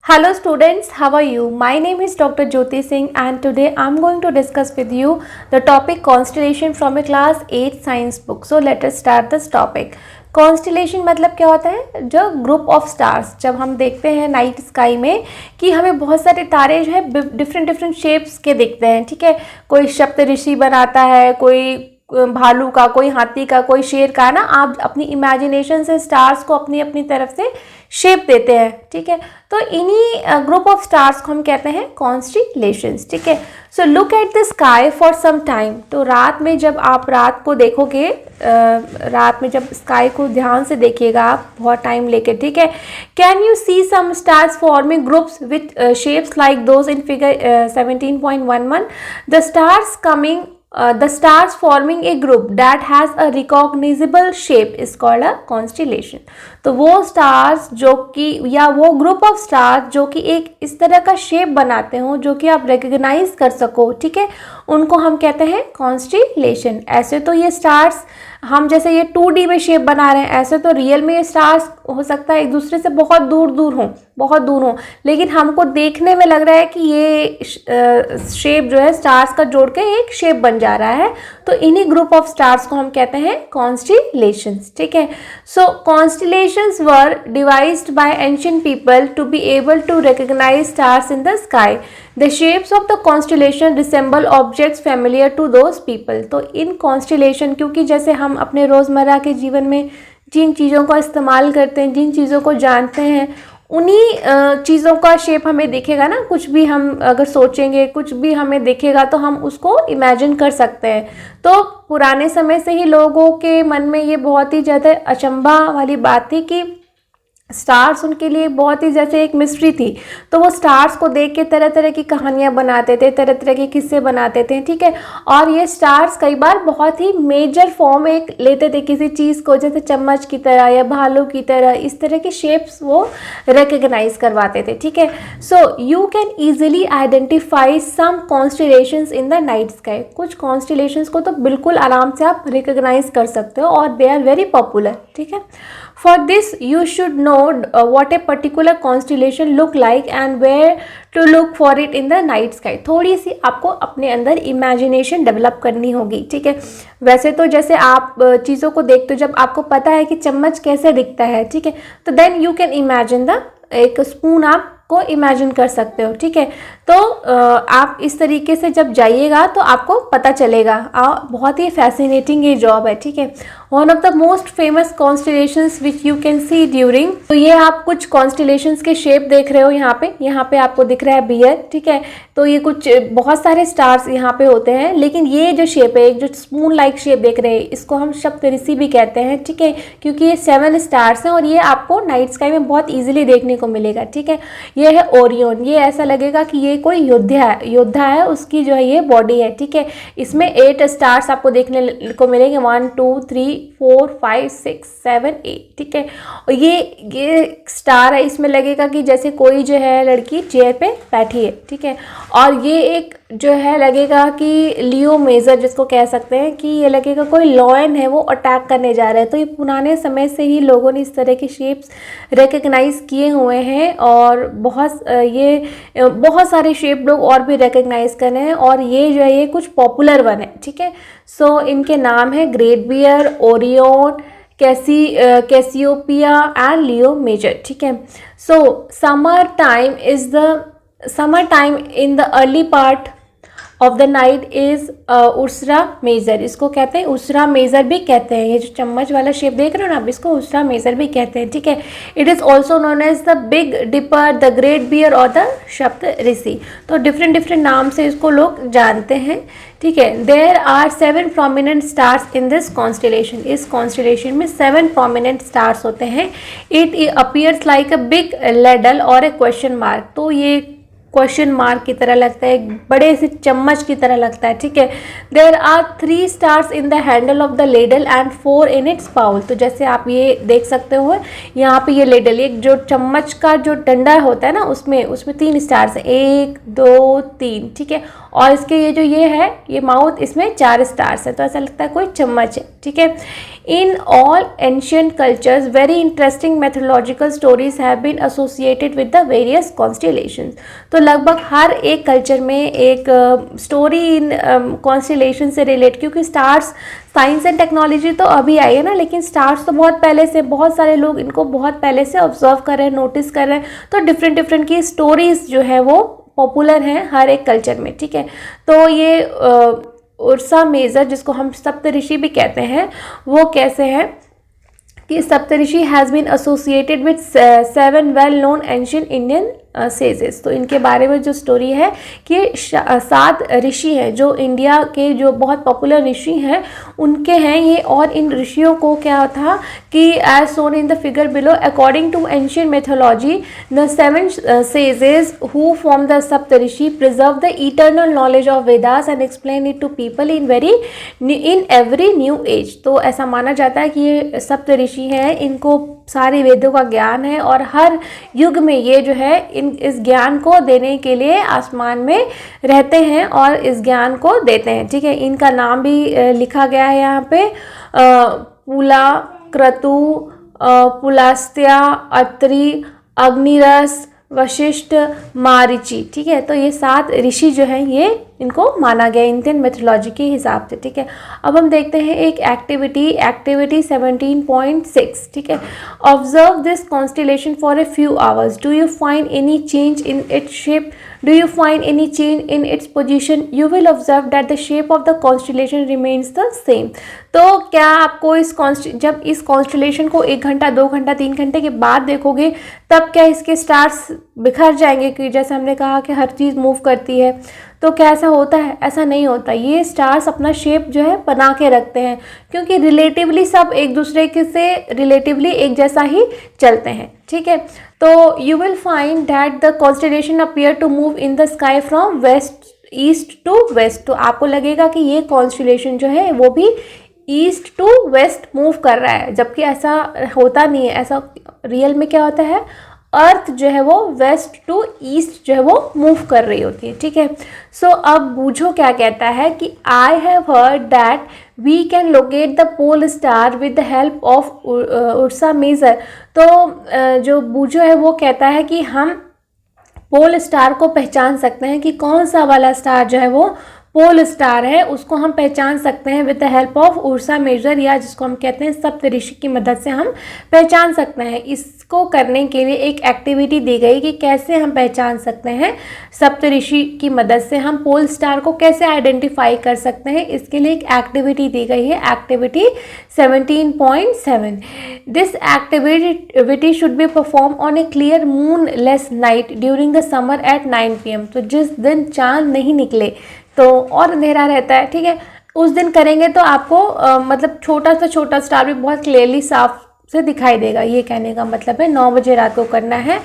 Hello students, how are you? My name is Dr. Jyoti Singh and today I am going to discuss with you the topic constellation from a class 8 science book. So let us start this topic. Constellation मतलब क्या होता है? जो group of stars जब हम देखते हैं night sky में कि हमें बहुत सारे तारे जो है डिफरेंट शेप्स के दिखते हैं, ठीक है। कोई सप्तऋषि बनाता है, कोई भालू का, कोई हाथी का, कोई शेर का, ना आप अपनी इमेजिनेशन से स्टार्स को अपनी अपनी तरफ से शेप देते हैं, ठीक है। तो इन्हीं ग्रुप ऑफ स्टार्स को हम कहते हैं कॉन्स्टिलेशंस, ठीक है। So look at the sky for some time. तो रात में जब आप रात को देखोगे, रात में जब स्काई को ध्यान से देखिएगा आप बहुत टाइम लेके, ठीक है। Can you see some stars forming groups with shapes like those in figure 17.11? The stars coming the stars forming a group that has a recognizable shape is called a constellation. तो वो stars जो कि या वो group of stars जो कि एक इस तरह का शेप बनाते हो जो कि आप रिकग्नाइज कर सको, ठीक है, उनको हम कहते हैं कॉन्स्टिलेशन। ऐसे तो ये स्टार्स हम जैसे ये 2D में शेप बना रहे हैं, ऐसे तो रियल में ये स्टार्स हो सकता है एक दूसरे से बहुत दूर हों, लेकिन हमको देखने में लग रहा है कि ये शेप जो है स्टार्स का जोड़ के एक शेप बन जा रहा है। तो इन्हीं ग्रुप ऑफ स्टार्स को हम कहते हैं कॉन्स्टिलेशंस, ठीक है। So constellations were devised by ancient people to be able to recognise stars in the sky. The shapes of the constellation resemble objects familiar to those people. तो इन constellation, क्योंकि जैसे हम अपने रोज़मर्रा के जीवन में जिन चीज़ों का इस्तेमाल करते हैं, जिन चीज़ों को जानते हैं, उन्हीं चीज़ों का शेप हमें दिखेगा ना। कुछ भी हम अगर सोचेंगे, कुछ भी हमें दिखेगा तो हम उसको इमेजिन कर सकते हैं। तो पुराने समय से ही लोगों के मन में ये बहुत ही ज़्यादा अचंभा वाली बात थी कि स्टार्स उनके लिए बहुत ही जैसे एक मिस्ट्री थी। तो वो स्टार्स को देख के तरह तरह की कहानियाँ बनाते थे, तरह तरह के किस्से बनाते थे, ठीक है। और ये स्टार्स कई बार बहुत ही मेजर फॉर्म एक लेते थे किसी चीज़ को, जैसे चम्मच की तरह या भालू की तरह, इस तरह के शेप्स वो रिकग्नाइज करवाते थे, ठीक है। So you can easily identify some constellations in the night sky. कुछ कॉन्स्टिलेशंस को तो बिल्कुल आराम से आप रिकग्नाइज कर सकते हो और दे आर वेरी पॉपुलर, ठीक है। For this, you should know what a particular constellation look like and where to look for it in the night sky. थोड़ी सी आपको अपने अंदर इमेजिनेशन डेवलप करनी होगी, ठीक है। वैसे तो जैसे आप चीज़ों को देखते हो, जब आपको पता है कि चम्मच कैसे दिखता है, ठीक है, तो then you can imagine the एक स्पून आपको इमेजिन कर सकते हो, ठीक है। तो आप इस तरीके से जब जाइएगा तो आपको पता चलेगा। बहुत ही फैसिनेटिंग ये जॉब है, ठीक है। One of the most famous constellations which you can see during, तो ये आप कुछ कॉन्स्टिलेशंस के शेप देख रहे हो यहाँ पे आपको दिख रहा है बियर, ठीक है। तो ये कुछ बहुत सारे स्टार्स यहाँ पे होते हैं, लेकिन ये जो शेप है, एक जो स्पून लाइक शेप देख रहे हैं, इसको हम सप्तऋषि भी कहते हैं, ठीक है, क्योंकि ये 7 स्टार्स हैं और ये आपको नाइट स्काई में बहुत ईजिली देखने को मिलेगा, ठीक है। ये है ओरियन। ये ऐसा लगेगा कि ये कोई योद्धा है, उसकी जो है ये बॉडी है, ठीक है। इसमें 8 स्टार्स आपको देखने को मिलेंगे, 1 2 3 4 5 6 7 8, ठीक है। और ये स्टार है, इसमें लगेगा कि जैसे कोई जो है लड़की चेयर पे बैठी है, ठीक है। और ये एक जो है लगेगा कि लियो मेजर जिसको कह सकते हैं, कि ये लगेगा कोई लॉयन है, वो अटैक करने जा रहा है। तो ये पुराने समय से ही लोगों ने इस तरह के शेप्स रिकग्नाइज किए हुए हैं और बहुत सारे शेप लोग और भी रिकग्नाइज कर रहे हैं, और ये जो है ये कुछ पॉपुलर वन है, ठीक है। सो इनके नाम है Great Bear, Orion, Cassiopeia and Leo Major, ठीक है। So summer time in the early part of the night is Ursa Major. इसको कहते हैं उर्सरा मेजर भी कहते हैं। ये जो चम्मच वाला शेप देख रहे हो ना आप, इसको उर्सरा मेजर भी कहते हैं, ठीक है। It is also known as the big dipper, the great bear और द सप्तऋषि। तो डिफरेंट नाम से इसको लोग जानते हैं, ठीक है। There are 7 prominent stars in this constellation. इस कॉन्स्टिलेशन में 7 प्रोमिनेंट स्टार्स होते हैं। It appears like a big ladle और ए क्वेश्चन मार्क। तो ये क्वेश्चन मार्क की तरह लगता है, एक बड़े से चम्मच की तरह लगता है, ठीक है। There are 3 stars in the handle of the ladle and 4 in its bowl. तो जैसे आप ये देख सकते हो यहाँ पे ये लेडल, एक जो चम्मच का जो डंडा होता है ना, उसमें 3 स्टार्स है, 1 2 3, ठीक है। और इसके ये जो ये है ये माउथ, इसमें 4 स्टार्स है। तो ऐसा लगता है कोई चम्मच है, ठीक है। In all ancient cultures, very interesting mythological stories have been associated with the various constellations. तो लगभग हर एक कल्चर में एक स्टोरी इन कॉन्स्टेलेशन से रिलेट, क्योंकि स्टार्स, साइंस एंड टेक्नोलॉजी तो अभी आई है ना, लेकिन स्टार्स तो बहुत पहले से, बहुत सारे लोग इनको बहुत पहले से ऑब्जर्व कर रहे हैं, नोटिस कर रहे हैं, तो डिफरेंट डिफरेंट की स्टोरीज जो है वो पॉपुलर हैं हर एक कल्चर में, ठीक है। तो ये उर्सा मेजर, जिसको हम सप्तऋषि भी कहते हैं, वो कैसे है कि Saptarishi has been associated with 7 well known ancient Indian sages. तो इनके बारे में जो स्टोरी है कि 7 ऋषि हैं जो इंडिया के जो बहुत पॉपुलर ऋषि हैं उनके हैं ये, और इन ऋषियों को क्या था कि as shown in the figure below, according to ancient mythology the 7 sages who form the Saptarishi preserve the eternal knowledge of Vedas and explain it to people in every new age. तो ऐसा माना जाता है कि ये सप्तऋषि हैं, इनको सारे वेदों का ज्ञान है और हर युग में ये जो है इस ज्ञान को देने के लिए आसमान में रहते हैं और इस ज्ञान को देते हैं, ठीक है। इनका नाम भी लिखा गया है यहाँ पे, पुला, क्रतु, पुलास्त्या, अत्रि, अग्निरस, वशिष्ठ, मारीची, ठीक है। तो ये 7 ऋषि जो हैं ये इनको माना गया इंडियन मेथोलॉजी के हिसाब से, ठीक है। अब हम देखते हैं एक एक्टिविटी 17.6, ठीक है। Observe this constellation for a few hours, do you find any change in its shape, do you find any change in its position, you will observe that the shape of the constellation remains the same. तो क्या आपको जब इस constellation को 1 घंटा, 2 घंटा, 3 घंटे के बाद देखोगे तब क्या इसके स्टार्स बिखर जाएंगे, कि जैसे हमने कहा कि हर चीज़ मूव करती है, तो क्या ऐसा होता है? ऐसा नहीं होता। ये स्टार्स अपना शेप जो है बना के रखते हैं, क्योंकि रिलेटिवली सब एक दूसरे के से रिलेटिवली एक जैसा ही चलते हैं, ठीक है। तो you will find that the constellation appear to move in the sky from east to west. तो आपको लगेगा कि ये कॉन्स्टेलेशन जो है वो भी ईस्ट टू वेस्ट मूव कर रहा है, जबकि ऐसा होता नहीं है। ऐसा रियल में क्या होता है, अर्थ जो है वो वेस्ट टू ईस्ट जो है वो मूव कर रही होती है, ठीक है। सो अब बूझो क्या कहता है कि I have heard that we can locate the pole star with the help of Ursa Major. तो जो बूझो है वो कहता है कि हम पोल स्टार को पहचान सकते हैं कि कौन सा वाला स्टार जो है वो पोल स्टार है, उसको हम पहचान सकते हैं with the help of Ursa Major, या जिसको हम कहते हैं सप्तऋषि की मदद से हम पहचान सकते हैं। इसको करने के लिए एक एक्टिविटी दी गई कि कैसे हम पहचान सकते हैं, सप्तऋषि की मदद से हम पोल स्टार को कैसे आइडेंटिफाई कर सकते हैं। इसके लिए एक एक्टिविटी दी गई है, activity 17.7। This activity should be perform on a clear moonless night during the summer at 9 PM। तो जिस दिन चांद नहीं निकले तो और अंधेरा रहता है, ठीक है, उस दिन करेंगे तो आपको मतलब छोटा से छोटा स्टार भी बहुत क्लियरली साफ से दिखाई देगा। ये कहने का मतलब है 9 बजे रात को करना है।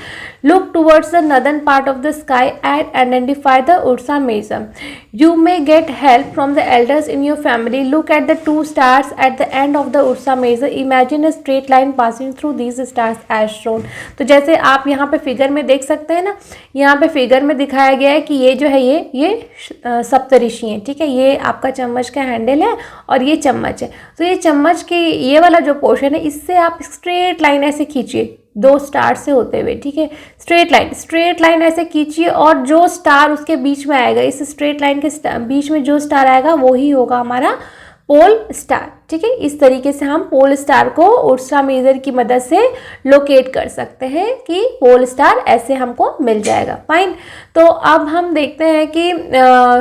Look towards the northern part of the sky and identify the Ursa Major. You may get help from the elders in your family. Look at the 2 stars at the end of the Ursa Major. Imagine a straight line passing through these stars as shown. तो जैसे आप यहाँ पे figure में देख सकते हैं ना, यहाँ पे फिगर में दिखाया गया है कि ये जो है ये सप्तऋषि हैं, ठीक है। ये आपका चम्मच का हैंडल है और ये चम्मच है। तो ये चम्मच के ये वाला जो पोर्शन है, इससे आप स्ट्रेट लाइन ऐसे खींचिए 2 स्टार से होते हुए, ठीक है। स्ट्रेट लाइन ऐसे खींचिए और जो स्टार उसके बीच में आएगा, इस स्ट्रेट लाइन के बीच में जो स्टार आएगा वो ही होगा हमारा पोल स्टार, ठीक है। इस तरीके से हम पोल स्टार को उर्सा मेजर की मदद से लोकेट कर सकते हैं कि पोल स्टार ऐसे हमको मिल जाएगा। फाइन। तो अब हम देखते हैं कि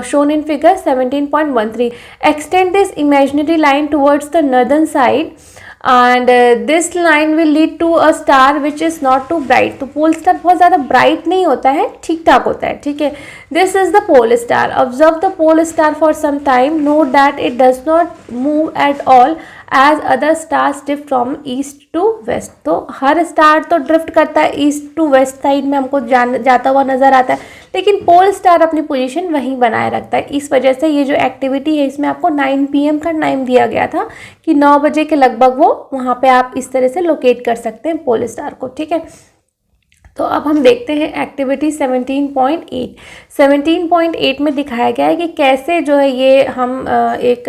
shown in figure 17.13 extend this imaginary line towards the northern side and this line will lead to a star which is not too bright। तो पोल स्टार बहुत ज़्यादा ब्राइट नहीं होता है, ठीक ठाक होता है, ठीक है। This is the pole star. Observe the pole star for some time. Note that it does not move at all as other stars drift from east to west. तो हर स्टार तो ड्रिफ्ट करता है ईस्ट टू वेस्ट साइड में, हमको जाता हुआ नजर आता है, लेकिन पोल स्टार अपनी पोजीशन वहीं बनाए रखता है। इस वजह से ये जो एक्टिविटी है इसमें आपको 9 PM का टाइम दिया गया था कि 9 बजे के लगभग वो वहाँ पे आप इस तरह से लोकेट कर सकते हैं पोल स्टार को, ठीक है। तो अब हम देखते हैं एक्टिविटी 17.8। 17.8 में दिखाया गया है कि कैसे जो है ये हम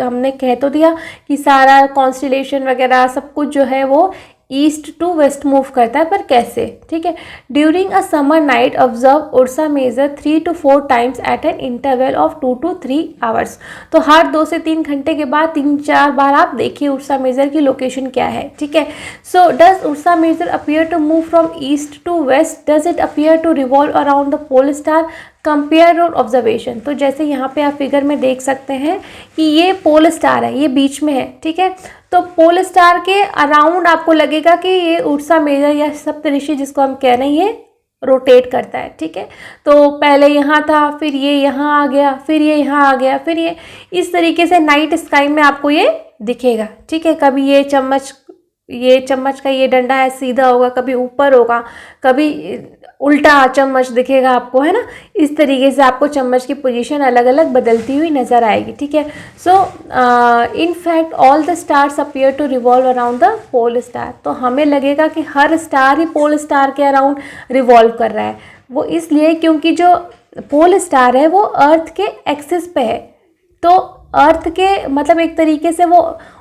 हमने कह तो दिया कि सारा कॉन्स्टिलेशन वगैरह सब कुछ जो है वो ईस्ट टू वेस्ट मूव करता है, पर कैसे, ठीक है। During a summer night observe Ursa Major 3 to 4 times at an interval of 2 to 3 hours. तो हर 2 से 3 घंटे के बाद 3-4 बार आप देखिए उर्सा मेजर की लोकेशन क्या है, ठीक है। So does Ursa Major appear to move from east to west, does it appear to revolve around the pole star, compare और ऑब्जर्वेशन। तो जैसे यहाँ पे आप फिगर में देख सकते हैं कि ये पोल स्टार है, ये बीच में है, ठीक है। तो पोल स्टार के अराउंड आपको लगेगा कि ये उर्सा मेजर या सप्तऋषि जिसको हम कह रहे हैं ये रोटेट करता है, ठीक है। तो पहले यहाँ था, फिर ये यहाँ आ गया, फिर ये यहाँ आ गया, फिर ये इस तरीके से नाइट स्काई में आपको ये दिखेगा, ठीक है। कभी ये चम्मच का ये डंडा है सीधा होगा, कभी ऊपर होगा, कभी उल्टा चम्मच दिखेगा आपको, है ना। इस तरीके से आपको चम्मच की पोजीशन अलग अलग बदलती हुई नज़र आएगी, ठीक है। So in fact all the stars appear to revolve around the pole star. तो हमें लगेगा कि हर स्टार ही पोल स्टार के अराउंड रिवॉल्व कर रहा है। वो इसलिए क्योंकि जो पोल स्टार है वो अर्थ के एक्सिस पे है, तो अर्थ के मतलब एक तरीके से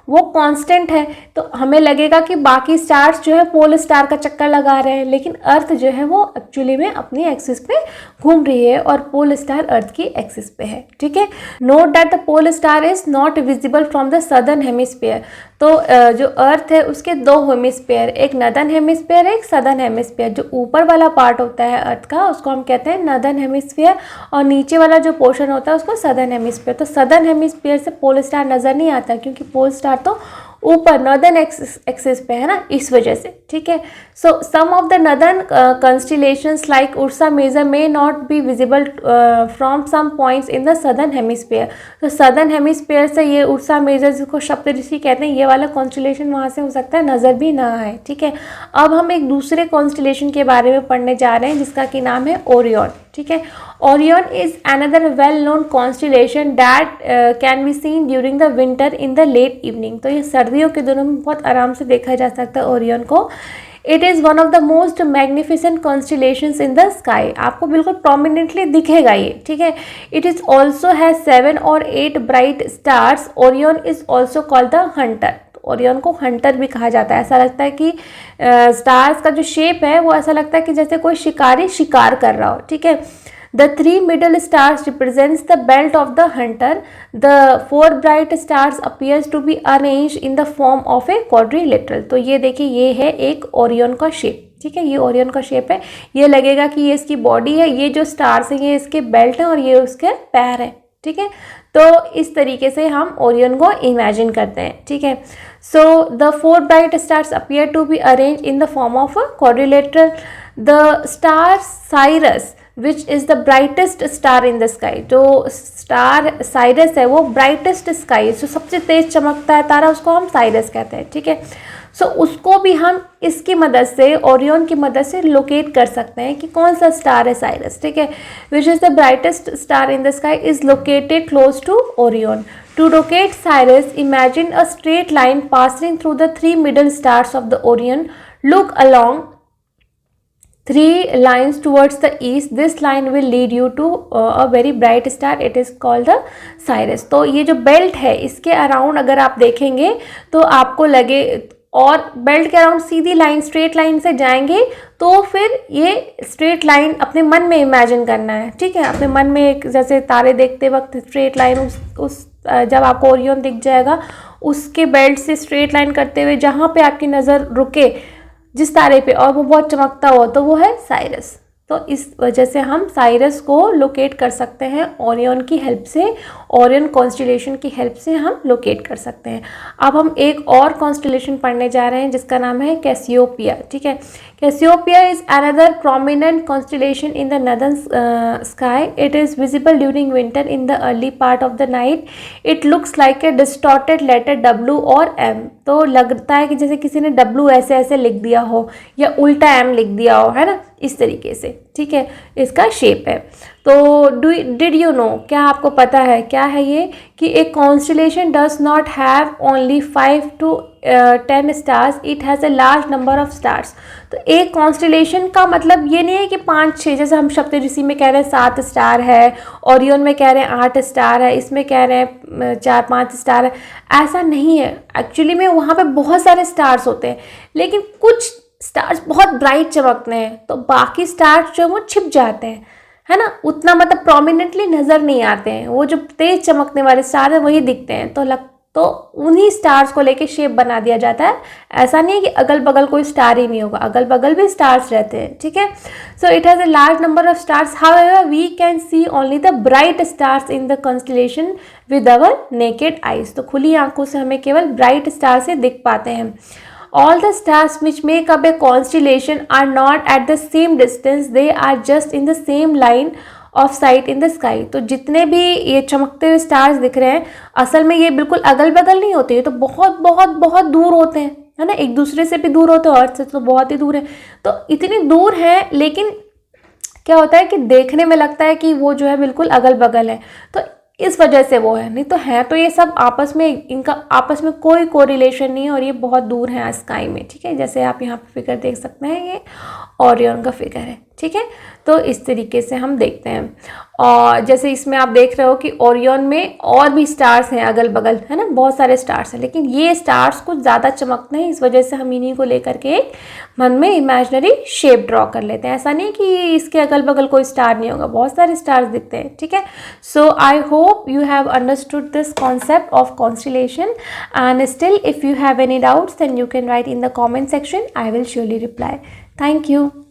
वो कांस्टेंट है। तो हमें लगेगा कि बाकी स्टार्स जो है पोल स्टार का चक्कर लगा रहे हैं, लेकिन अर्थ जो है वो एक्चुअली में अपनी एक्सिस पे घूम रही है और पोल स्टार अर्थ की एक्सिस पे है, ठीक है। Note that the pole star is not visible from the southern hemisphere. तो जो अर्थ है उसके 2 हेमिस्फीयर, एक नॉर्दर्न हेमिस्फीयर, एक सदर्न हेमिस्फीयर। जो ऊपर वाला पार्ट होता है अर्थ का उसको हम कहते हैं नॉर्दर्न हेमिस्फीयर, और नीचे वाला जो पोर्शन होता है उसको सदर्न हेमिस्फीयर। तो सदर्न हेमिस्फीयर से पोल स्टार नज़र नहीं आता क्योंकि पोल स्टार तो ऊपर नॉर्दर्न एक्सिस पे है ना, इस वजह से, ठीक है। So some of the northern constellations like Ursa Major may not be visible from some points in the southern hemisphere. तो सदर्न हेमिस्फीयर से ये उर्सा मेजर जिसको सप्तऋषि कहते हैं, ये वाला कॉन्स्टिलेशन वहाँ से हो सकता है नज़र भी ना आए, ठीक है। अब हम एक दूसरे कॉन्स्टिलेशन के बारे में पढ़ने जा रहे हैं जिसका कि नाम है ओरियन, ठीक है। Orion is another well known constellation that can be seen during the winter in the late evening. तो ये सर्दियों के दिनों में बहुत आराम से देखा जा सकता है ओरियन को। It is one of the most magnificent constellations in the sky. आपको बिल्कुल प्रोमिनेंटली दिखेगा ये, ठीक है। It is also has 7 or 8 bright stars. Orion is also called the Hunter. Orion को हंटर भी कहा जाता है। ऐसा लगता है कि स्टार्स का जो शेप है वो ऐसा लगता है कि जैसे कोई शिकारी शिकार कर रहा हो, ठीक है। The 3 middle stars represents the belt of the hunter. The 4 bright stars appears to be arranged in the form of a quadrilateral. तो ये देखिए ये है एक ओरियन का शेप, ठीक है। ये ओरियन का शेप है, ये लगेगा कि ये इसकी बॉडी है, ये जो स्टार्स हैं ये इसके बेल्ट हैं और ये उसके पैर हैं, ठीक है। तो इस तरीके से हम ओरियन को इमेजिन करते हैं, ठीक है। So the 4 bright stars appear to be arrange in the form of a quadrilateral. The star Sirius which is the brightest star in the sky. जो स्टार साइरस है वो ब्राइटेस्ट स्काई, जो सबसे तेज चमकता है तारा उसको हम साइरस कहते हैं, ठीक है। सो उसको भी हम इसकी मदद से ओरियन की मदद से लोकेट कर सकते हैं कि कौन सा स्टार है साइरस, ठीक है। Which is the brightest star in the sky is located close to Orion. To locate Sirius, imagine a straight line passing through the 3 middle stars of the Orion. Look along 3 lines towards the east. This line will lead you to a very bright star. It is called the Sirius. तो ये जो belt है इसके around अगर आप देखेंगे तो आपको लगे, और बेल्ट के अराउंड सीधी लाइन स्ट्रेट लाइन से जाएंगे तो फिर ये स्ट्रेट लाइन अपने मन में इमेजिन करना है, ठीक है। अपने मन में एक जैसे तारे देखते वक्त स्ट्रेट लाइन उस जब आपको ओरियन दिख जाएगा उसके बेल्ट से स्ट्रेट लाइन करते हुए जहाँ पे आपकी नज़र रुके जिस तारे पे और वो बहुत चमकता हो तो वो है साइरस। तो इस वजह से हम साइरस को लोकेट कर सकते हैं ओरियन की हेल्प से, ओरियन कॉन्स्टिलेशन की हेल्प से हम लोकेट कर सकते हैं। अब हम एक और कॉन्स्टिलेशन पढ़ने जा रहे हैं जिसका नाम है कैसियोपिया, ठीक है। Cassiopeia is another prominent constellation in the northern sky. It is visible during winter in the early part of the night. It looks like a distorted letter W और M। तो लगता है कि जैसे किसी ने W ऐसे ऐसे लिख दिया हो या उल्टा M लिख दिया हो, है ना, इस तरीके से, ठीक है, इसका शेप है। तो डिड यू नो, क्या आपको पता है क्या है ये, कि एक constellation does not have only 5 to 10 stars, it has a large number of stars. तो एक कॉन्स्टलेशन का मतलब ये नहीं है कि 5-6, जैसे हम सप्तऋषि में कह रहे हैं 7 स्टार है, ओरियन में कह रहे हैं 8 स्टार है, इसमें कह रहे हैं 4-5 स्टार है, ऐसा नहीं है। एक्चुअली में वहाँ पे बहुत सारे स्टार्स होते हैं, लेकिन कुछ स्टार्स बहुत ब्राइट चमकते हैं, तो बाकी स्टार्स जो वो छिप जाते हैं, है ना, उतना मतलब प्रोमिनेंटली नज़र नहीं आते हैं। वो जो तेज चमकने वाले स्टार है वही दिखते हैं, तो उन्हीं स्टार्स को लेके शेप बना दिया जाता है। ऐसा नहीं है कि अगल बगल कोई स्टार ही नहीं होगा, अगल बगल भी स्टार्स रहते हैं, ठीक है। So it has a large number of stars, however we can see only the bright stars in the constellation with our naked eyes. तो खुली आंखों से हमें केवल ब्राइट स्टार से दिख पाते हैं। All the stars which make up a constellation are not at the same distance, they are just in the same line of sight in the sky। तो जितने भी ये चमकते हुए स्टार्स दिख रहे हैं, असल में ये बिल्कुल अगल बगल नहीं होते, ये तो बहुत बहुत बहुत दूर होते हैं, है ना, एक दूसरे से भी दूर होते हैं, अर्थ से तो बहुत ही दूर है। तो इतनी दूर है, लेकिन क्या होता है कि देखने में लगता है कि वो जो है बिल्कुल अगल बगल है, तो इस वजह से वो है। नहीं तो है तो ये सब आपस में, इनका आपस में कोई कोरिलेशन नहीं है, और ये बहुत दूर है स्काई में, ठीक है। जैसे आप यहाँ पे फिगर देख सकते हैं, ये ओरियन का फिगर है, ठीक है। तो इस तरीके से हम देखते हैं। और जैसे इसमें आप देख रहे हो कि ओरियन में और भी स्टार्स हैं अगल बगल, है ना, बहुत सारे स्टार्स हैं, लेकिन ये स्टार्स कुछ ज़्यादा चमकते हैं, इस वजह से हम इन्हीं को लेकर के एक मन में इमेजिनरी शेप ड्रॉ कर लेते हैं। ऐसा नहीं कि इसके अगल बगल कोई स्टार नहीं होगा, बहुत सारे स्टार्स दिखते हैं, ठीक है। So I hope you have understood this concept of constellation, and still if you have any doubts then you can write in the comment section, I will surely reply. Thank you.